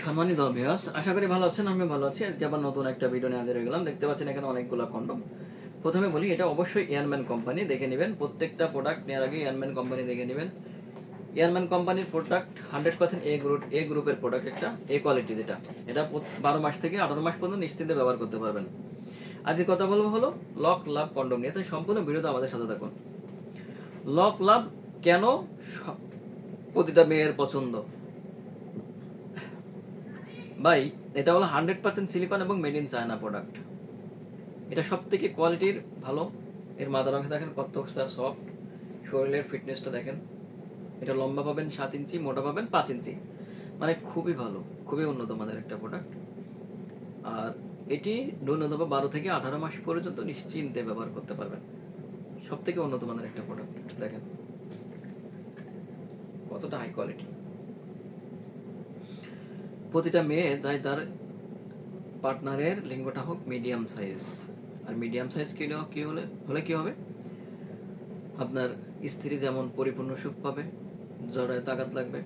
সম্মানিত ভিউয়ার্স, আশা করি ভালো আছেন। আমি ভালো আছি। আজকে আবার নতুন একটা ভিডিও নিয়ে হাজির হয়ে গেলাম। দেখতে পাচ্ছেন এখানে অনেকগুলো কন্ডম। প্রথমে বলি, এটা অবশ্যই এয়ারম্যান কোম্পানি, দেখে নেবেন। প্রত্যেকটা প্রোডাক্ট নেওয়ার আগে এয়ারম্যান কোম্পানি দেখে নেবেন। এয়ারম্যান কোম্পানির প্রোডাক্ট 100% এ গ্রুপের প্রোডাক্ট, একটা এ কোয়ালিটি, যেটা এটা 12 মাস থেকে 18 মাস পর্যন্ত নিশ্চিন্তে ব্যবহার করতে পারবেন। আজকে কথা বলবো হলো লক লাভ কন্ডম নিয়ে। তাই সম্পূর্ণ ভিডিওতে আমাদের সাথে থাকুন। লক লাভ কেন প্রতিটা মেয়ের পছন্দ? ভাই, এটা হলো 100% সিলিকন এবং মেড ইন চায়না প্রোডাক্ট। এটা সব থেকে কোয়ালিটির ভালো। এর মাদার অংশ দেখেন কত সফট, শরীরের ফিটনেসটা দেখেন। এটা লম্বা পাবেন 7 ইঞ্চি, মোটা পাবেন 5 ইঞ্চি, মানে খুবই ভালো, খুবই উন্নত মানের একটা প্রোডাক্ট। আর এটি ন্যূনতম 12 থেকে 18 মাস পর্যন্ত নিশ্চিন্তে ব্যবহার করতে পারবেন। সব থেকে উন্নত মানের একটা প্রোডাক্ট দেখেন কতটা হাই কোয়ালিটি। প্রতিটা মেয়ে চাই তার পার্টনারের লিঙ্গটা হোক মিডিয়াম সাইজ। আর মিডিয়াম সাইজ কি হলে কি হবে, আপনার স্ত্রী যেমন পরিপূর্ণ সুখ পাবে, জড়ায় তাকাত লাগবে,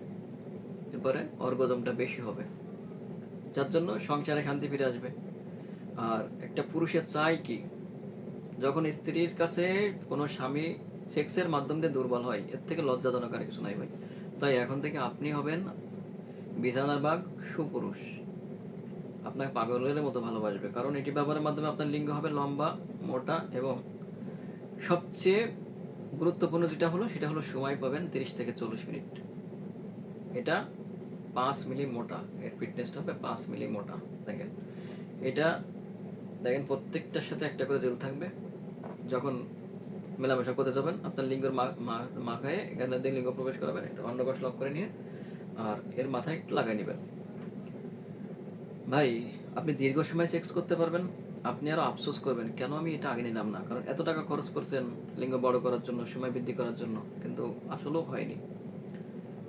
এরপরে অর্গজমটা বেশি হবে, যার জন্য সংসারে শান্তি ফিরে আসবে। আর একটা পুরুষের চাই কি, যখন স্ত্রীর কাছে কোনো স্বামী সেক্সের মাধ্যম দিয়ে দুর্বল হয়, এর থেকে লজ্জাজনক আর কিছু নাই ভাই। তাই এখন থেকে আপনি হবেন বিছানার বাঘ, সুপুরুষ। আপনাকে পাগলের মতো ভালোবাসবে, কারণ এটি ব্যবহারের মাধ্যমে আপনার লিঙ্গ হবে লম্বা, মোটা এবং সবচেয়ে গুরুত্বপূর্ণ যেটা হলো সেটা হলো সময় পাবেন 30 থেকে 40 মিনিট। এটা 5 মিলি মোটা, এর ফিটনেসটা হবে 5 মিলি মোটা। দেখেন এটা, দেখেন প্রত্যেকটার সাথে একটা করে জেল থাকবে। যখন মেলামেশা করতে যাবেন, আপনার লিঙ্গের মাথায় এখানে দিয়ে লিঙ্গ প্রবেশ করাবেন, একটা অন্ডকোষ লক করে নিয়ে আর এর মাথায় একটু লাগাই নেবেন। ভাই, আপনি দীর্ঘ সময় সেক্স করতে পারবেন। আপনি আরো আফসোস করবেন কেন আমি এটা আগে নিলাম না, কারণ এত টাকা খরচ করছেন লিঙ্গ বড় করার জন্য, সময় বৃদ্ধি করার জন্য, কিন্তু আসলেও হয়নি।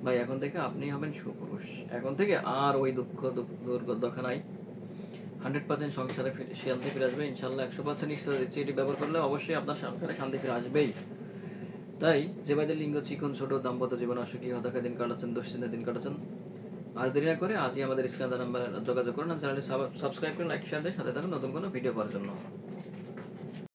ভাই, এখন থেকে আপনি হবেন সুপুরুষ। এখন থেকে আর ওই দুর্গন্ধ নাই। 100% সংসারে শান্তি ফিরে আসবে ইনশাল্লাহ। 100% নিশ্চয় দিচ্ছি, এটি ব্যবহার করলে অবশ্যই আপনার সংসারে শান্তি ফিরে আসবেই। তাই যে ভাইদের লিঙ্গ চিকন, ছোট, দাম্পত্য জীবন অসুখী, হতাশা দিন কাটাচ্ছেন, দুশ্চিন্তা দিন কাটাচ্ছেন, আজ দেরি না করে আজই আমাদের স্ক্রিনে নাম্বারে যোগাযোগ করুন। চ্যানেলটি সাবস্ক্রাইব করে লাইক শেয়ার দিয়ে সাথে থাকুন নতুন কোনো ভিডিও পাওয়ার জন্য।